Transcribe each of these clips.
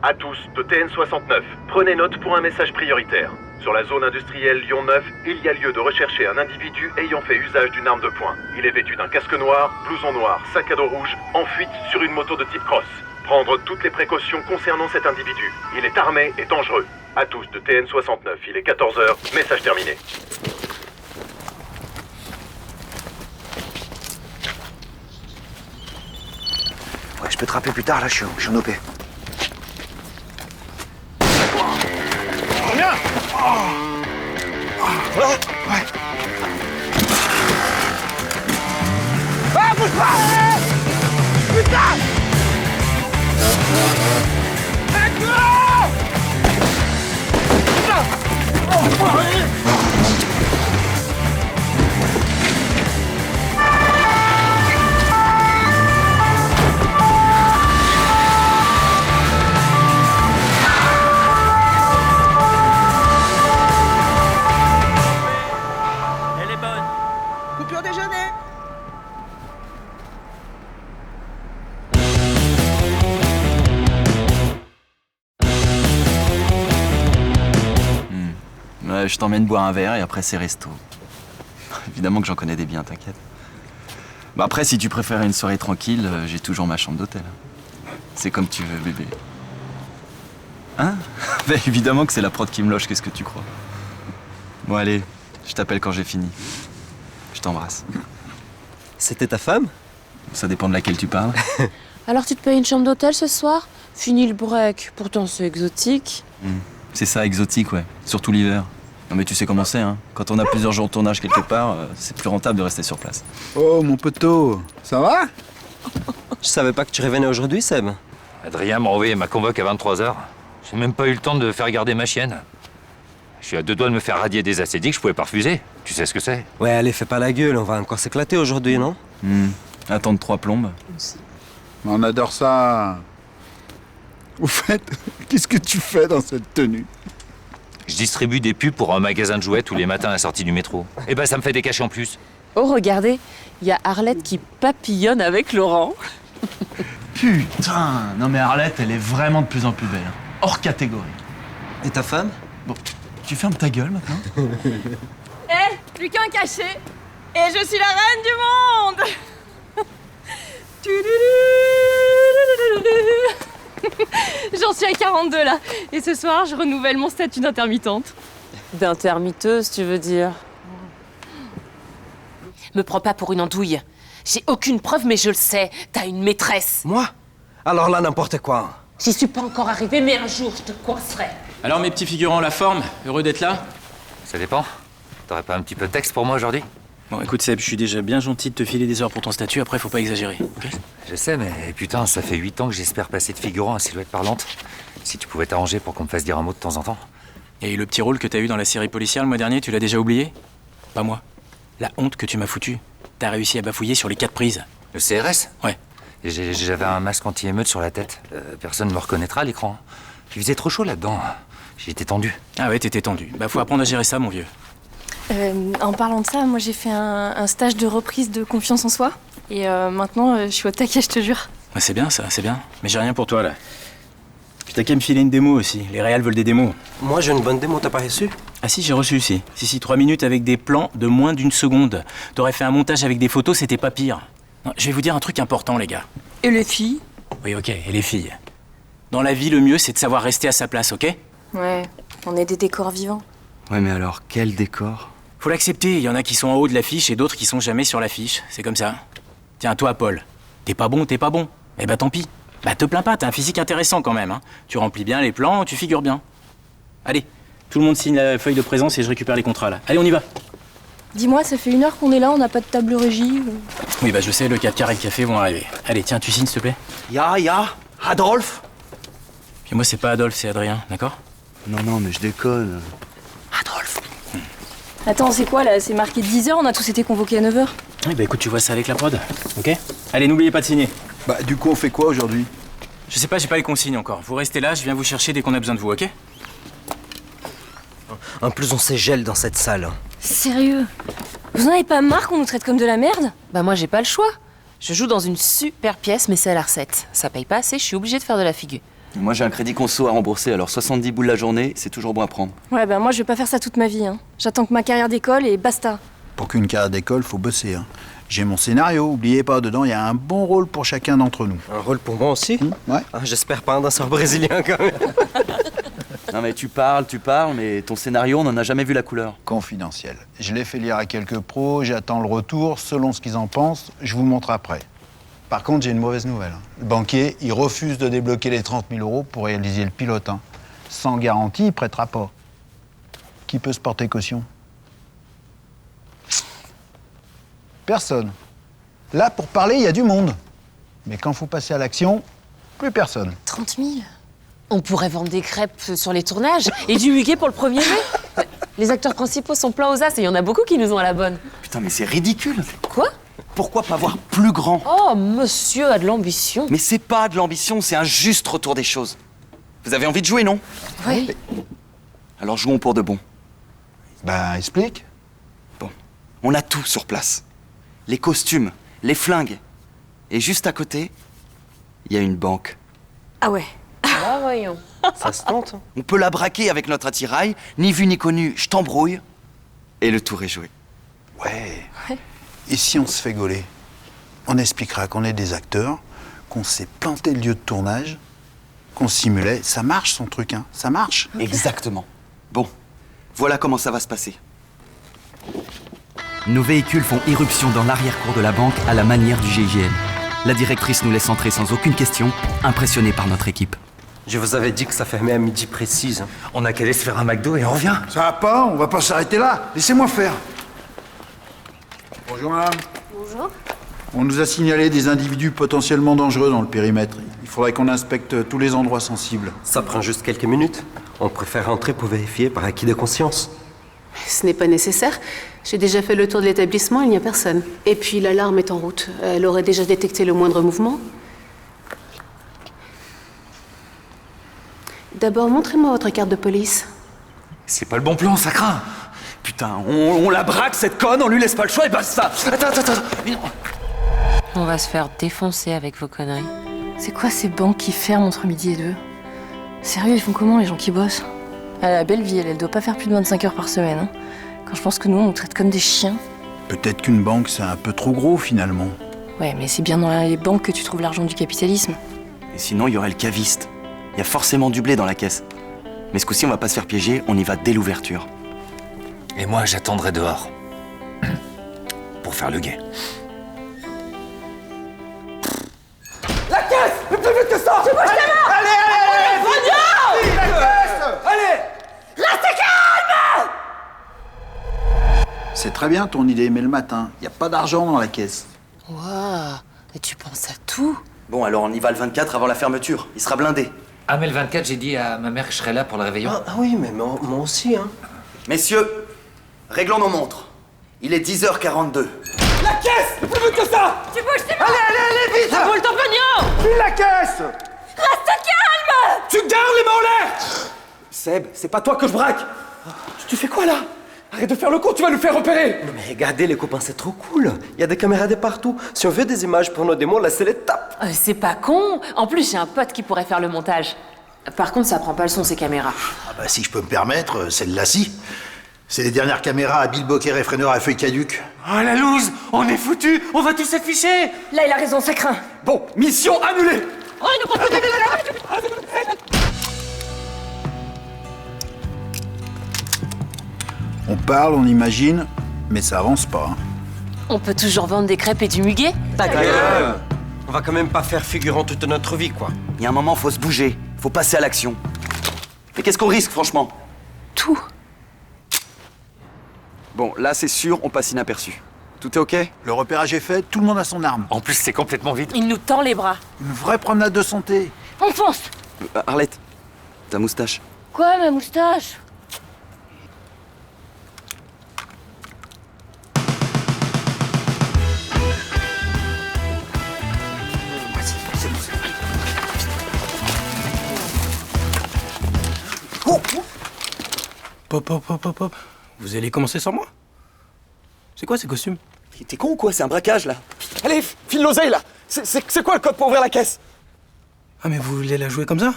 À tous de TN69, prenez note pour un message prioritaire. Sur la zone industrielle Lyon 9, il y a lieu de rechercher un individu ayant fait usage d'une arme de poing. Il est vêtu d'un casque noir, blouson noir, sac à dos rouge, en fuite sur une moto de type cross. Prendre toutes les précautions concernant cet individu. Il est armé et dangereux. À tous de TN69, il est 14h, message terminé. Ouais, je peux te rappeler plus tard, là, je suis en OP. Combien? Voilà. Ouais. Ah, bouge pas! Putain! D'accord! Putain! Oh, allez! Je t'emmène boire un verre et après c'est resto. Évidemment que j'en connais des biens, t'inquiète. Bah après, si tu préfères une soirée tranquille, j'ai toujours ma chambre d'hôtel. C'est comme tu veux, bébé. Hein? Bah évidemment que c'est la prod qui me loge, qu'est-ce que tu crois? Bon allez, je t'appelle quand j'ai fini. Je t'embrasse. C'était ta femme? Ça dépend de laquelle tu parles. Alors tu te payes une chambre d'hôtel ce soir? Fini le break, pourtant c'est exotique. C'est ça, exotique, ouais. Surtout l'hiver. Non mais tu sais comment c'est, hein. Quand on a plusieurs jours de tournage quelque part, c'est plus rentable de rester sur place. Oh, mon poteau, ça va? Je savais pas que tu revenais aujourd'hui, Seb. Adrien m'a envoyé ma convoque à 23h. J'ai même pas eu le temps de faire garder ma chienne. Je suis à deux doigts de me faire radier des acédiques, je pouvais pas refuser. Tu sais ce que c'est? Ouais, allez, fais pas la gueule, on va encore s'éclater aujourd'hui, non? Attendre 3 plombes. On adore ça. Au fait, qu'est-ce que tu fais dans cette tenue? Je distribue des pubs pour un magasin de jouets tous les matins à la sortie du métro. Et ben ça me fait des cachets en plus. Oh regardez, il y a Arlette qui papillonne avec Laurent. Putain, non mais Arlette, elle est vraiment de plus en plus belle. Hein. Hors catégorie. Et ta femme? Bon, tu fermes ta gueule maintenant? Plus qu'un cachet, et je suis la reine du monde. J'en suis à 42 là, et ce soir je renouvelle mon statut d'intermittente. D'intermitteuse, tu veux dire? Me prends pas pour une andouille. J'ai aucune preuve, mais je le sais. T'as une maîtresse. Moi? Alors là, n'importe quoi. J'y suis pas encore arrivée, mais un jour, je te coincerai. Alors mes petits figurants, la forme, heureux d'être là? Ça dépend. T'aurais pas un petit peu de texte pour moi aujourd'hui? Bon, écoute Seb, je suis déjà bien gentil de te filer des heures pour ton statut, après faut pas exagérer, ok? Je sais, mais putain, ça fait 8 ans que j'espère passer de figurant à silhouette parlante. Si tu pouvais t'arranger pour qu'on me fasse dire un mot de temps en temps. Et le petit rôle que t'as eu dans la série policière le mois dernier, tu l'as déjà oublié? Pas moi. La honte que tu m'as foutue. T'as réussi à bafouiller sur les 4 prises. Le CRS? Ouais. Et j'avais un masque anti-émeute sur la tête. Personne ne me reconnaîtra à l'écran. Il faisait trop chaud là-dedans. J'étais tendu. Ah ouais, t'étais tendu. Bah faut apprendre à gérer ça, mon vieux. En parlant de ça, moi j'ai fait un stage de reprise de confiance en soi. Et maintenant, je suis au taquet, je te jure. Ouais, c'est bien ça, c'est bien. Mais j'ai rien pour toi, là. Puis t'as qu'à me filer une démo aussi. Les réals veulent des démos. Moi, j'ai une bonne démo, t'as pas reçu? Ah si, j'ai reçu, si. Si, 3 minutes avec des plans de moins d'1 seconde. T'aurais fait un montage avec des photos, c'était pas pire. Non, je vais vous dire un truc important, les gars. Et les filles? Oui, ok, et les filles. Dans la vie, le mieux, c'est de savoir rester à sa place, ok? Ouais, on est des décors vivants. Ouais, mais alors, quel décor? Faut l'accepter, il y en a qui sont en haut de l'affiche et d'autres qui sont jamais sur l'affiche. C'est comme ça. Tiens, toi, Paul, t'es pas bon, t'es pas bon. Eh ben tant pis. Bah te plains pas, t'as un physique intéressant quand même. Hein. Tu remplis bien les plans, tu figures bien. Allez, tout le monde signe la feuille de présence et je récupère les contrats là. Allez, on y va. Dis-moi, ça fait 1 heure qu'on est là, on n'a pas de table régie. Oui, bah je sais, le 4 quarts et le café vont arriver. Allez, tiens, tu signes s'il te plaît. Ya, Adolphe. Puis moi, c'est pas Adolphe, c'est Adrien, d'accord? Non, mais je déconne. Adolphe. Attends, c'est quoi là? C'est marqué 10h, on a tous été convoqués à 9h. Oui, bah écoute, tu vois ça avec la prod, ok? Allez, n'oubliez pas de signer. Bah, du coup, on fait quoi aujourd'hui? Je sais pas, j'ai pas les consignes encore. Vous restez là, je viens vous chercher dès qu'on a besoin de vous, ok? En plus, on s'égèle dans cette salle. Sérieux? Vous en avez pas marre qu'on nous traite comme de la merde? Bah moi, j'ai pas le choix. Je joue dans une super pièce, mais c'est à la recette. Ça paye pas assez, je suis obligée de faire de la figure. Moi, j'ai un crédit conso à rembourser, alors 70 boules la journée, c'est toujours bon à prendre. Ouais, bah moi je vais pas faire ça toute ma vie. Hein. J'attends que ma carrière d'école et basta. Pour qu'une carrière d'école, faut bosser. Hein. J'ai mon scénario, oubliez pas, dedans, il y a un bon rôle pour chacun d'entre nous. Un rôle pour moi aussi? Ouais. Ah, j'espère pas un danseur brésilien quand même. Non mais tu parles, mais ton scénario, on n'en a jamais vu la couleur. Confidentiel. Je l'ai fait lire à quelques pros, j'attends le retour, selon ce qu'ils en pensent, je vous montre après. Par contre, j'ai une mauvaise nouvelle. Le banquier, il refuse de débloquer les 30 000 € pour réaliser le pilote. Hein. Sans garantie, il prêtera pas. Qui peut se porter caution? Personne. Là, pour parler, il y a du monde. Mais quand faut passer à l'action, plus personne. 30 000? On pourrait vendre des crêpes sur les tournages et du muguet pour le 1er mai. Les acteurs principaux sont pleins aux as et il y en a beaucoup qui nous ont à la bonne. Putain, mais c'est ridicule. Quoi? Pourquoi pas voir plus grand? Oh, monsieur a de l'ambition. Mais c'est pas de l'ambition, c'est un juste retour des choses. Vous avez envie de jouer, non? Oui. Alors jouons pour de bon. Ben, explique. Bon, on a tout sur place. Les costumes, les flingues. Et juste à côté, il y a une banque. Ah ouais. Ah, voyons. Ça se tente. On peut la braquer avec notre attirail, ni vu ni connu, je t'embrouille. Et le tour est joué. Ouais. Et si on se fait gauler? On expliquera qu'on est des acteurs, qu'on s'est planté le lieu de tournage, qu'on simulait. Ça marche son truc, hein. Ça marche. Exactement. Bon, voilà comment ça va se passer. Nos véhicules font irruption dans l'arrière-cour de la banque à la manière du GIGN. La directrice nous laisse entrer sans aucune question, impressionnée par notre équipe. Je vous avais dit que ça fermait à midi précise. On a qu'à aller se faire un McDo et on revient. Ça va pas, on va pas s'arrêter là. Laissez-moi faire. Bonjour madame. Bonjour. On nous a signalé des individus potentiellement dangereux dans le périmètre. Il faudrait qu'on inspecte tous les endroits sensibles. Ça prend juste quelques minutes. On préfère rentrer pour vérifier par acquis de conscience. Ce n'est pas nécessaire. J'ai déjà fait le tour de l'établissement, il n'y a personne. Et puis l'alarme est en route. Elle aurait déjà détecté le moindre mouvement. D'abord, montrez-moi votre carte de police. C'est pas le bon plan, ça craint. Putain, on la braque cette conne, on lui laisse pas le choix et basta. Attends. On va se faire défoncer avec vos conneries. C'est quoi ces banques qui ferment entre midi et 2? Sérieux, ils font comment les gens qui bossent? Elle a la belle vie, elle doit pas faire plus de 25 heures par semaine. Hein. Quand je pense que nous, on nous traite comme des chiens. Peut-être qu'une banque, c'est un peu trop gros finalement. Ouais, mais c'est bien dans les banques que tu trouves l'argent du capitalisme. Et sinon, il y aurait le caviste. Il y a forcément du blé dans la caisse. Mais ce coup-ci, on va pas se faire piéger, on y va dès l'ouverture. Et moi, j'attendrai dehors. Pour faire le guet. La caisse! Plus vite que ça! C'est moi, je t'aime! Allez! La caisse! Allez! Restez calme! C'est très bien ton idée, mais le matin, il n'y a pas d'argent dans la caisse. Waouh, et tu penses à tout? Bon, alors on y va le 24 avant la fermeture. Il sera blindé. Ah, mais le 24, j'ai dit à ma mère que je serais là pour le réveillon. Ah oui, mais moi aussi, hein. Messieurs, réglons nos montres. Il est 10h42. La caisse! Plus vite que ça! Tu bouges, c'est bon! Allez, vite! Ça roule ton pognon! File la caisse! Reste calme! Tu gardes les mains en l'air! Seb, c'est pas toi que je braque. Tu fais quoi là? Arrête de faire le con, tu vas nous faire repérer. Mais regardez les copains, c'est trop cool. Il y a des caméras de partout. Si on veut des images pour nos démons, là c'est l'étape. C'est pas con. En plus, j'ai un pote qui pourrait faire le montage. Par contre, ça prend pas le son, ces caméras. Ah bah si je peux me permettre, celle-là si. C'est les dernières caméras à Bill Boker et freineur à feuille caduque. Oh la loose! On est foutus! On va tous s'afficher! Là, il a raison, ça craint. Bon, mission annulée! Oh, il nous prend On parle, on imagine, mais ça avance pas. Hein. On peut toujours vendre des crêpes et du muguet? Ta gueule! On va quand même pas faire figurant toute notre vie, quoi. Il y a un moment, faut se bouger. Faut passer à l'action. Mais qu'est-ce qu'on risque, franchement? Tout. Bon, là, c'est sûr, on passe inaperçu. Tout est OK? Le repérage est fait, tout le monde a son arme. En plus, c'est complètement vide. Il nous tend les bras. Une vraie promenade de santé. On fonce. Arlette, ta moustache. Quoi, ma moustache? Pop. Vous allez commencer sans moi? C'est quoi ces costumes? T'es con ou quoi? C'est un braquage, là. Allez, file l'oseille là. C'est quoi le code pour ouvrir la caisse? Ah mais vous voulez la jouer comme ça?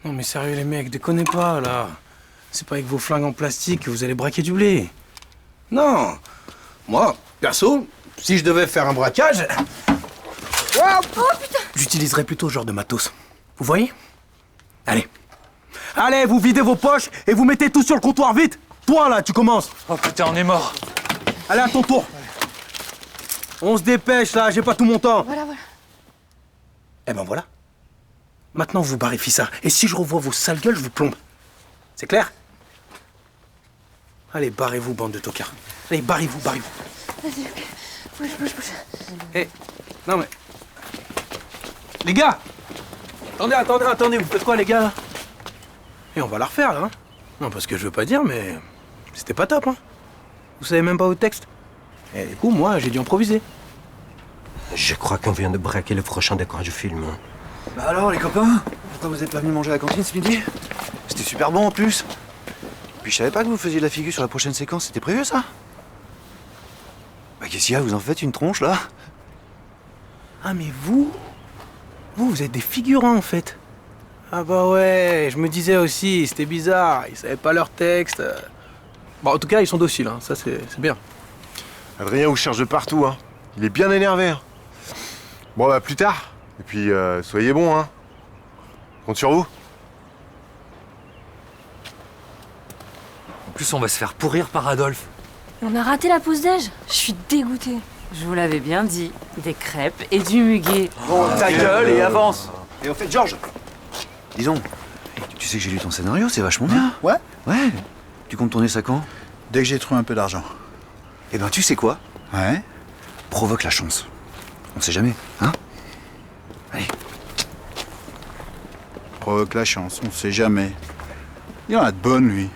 Non mais sérieux les mecs, déconnez pas là. C'est pas avec vos flingues en plastique que vous allez braquer du blé. Non. Moi, perso, si je devais faire un braquage... Oh putain! J'utiliserais plutôt ce genre de matos. Vous voyez? Allez. Allez, vous videz vos poches et vous mettez tout sur le comptoir, vite! Toi là, tu commences. Oh putain, on est mort. Allez, à ton tour. On se dépêche là, j'ai pas tout mon temps. Voilà. Eh ben voilà. Maintenant, vous barrez Fissa. Et si je revois vos sales gueules, je vous plombe. C'est clair? Allez, barrez-vous, bande de tocards. Allez, barrez-vous. Vas-y, ok. Bouge. Eh, non mais... Les gars! Attendez, vous faites quoi les gars là? Et on va la refaire là, hein? Non, parce que je veux pas dire, mais... C'était pas top, hein? Vous savez même pas votre texte? Et du coup, moi, j'ai dû improviser. Je crois qu'on vient de braquer le prochain décor du film. Bah alors, les copains, pourquoi vous êtes pas venus manger à la cantine ce midi? C'était super bon en plus. Puis je savais pas que vous faisiez de la figure sur la prochaine séquence, c'était prévu ça? Bah qu'est-ce qu'il y a, vous en faites une tronche là? Ah mais vous êtes des figurants en fait. Ah bah ouais, je me disais aussi, c'était bizarre, ils savaient pas leur texte. Bon, en tout cas, ils sont dociles, hein. Ça c'est bien. Adrien vous cherche de partout, hein. Il est bien énervé. Hein. Bon, bah, plus tard. Et puis, soyez bons, hein. Compte sur vous. En plus, on va se faire pourrir par Adolphe. On a raté la pause déj. Je suis dégoûtée. Je vous l'avais bien dit, des crêpes et du muguet. Bon, ta gueule et avance. Et au fait, Georges, disons, tu sais que j'ai lu ton scénario, c'est vachement bien. Ouais? Ouais. Tu comptes tourner ça quand? Dès que j'ai trouvé un peu d'argent. Eh ben, tu sais quoi? Ouais? Provoque la chance. On sait jamais, hein? Allez. Provoque la chance, on sait jamais. Il en a de bonnes, lui.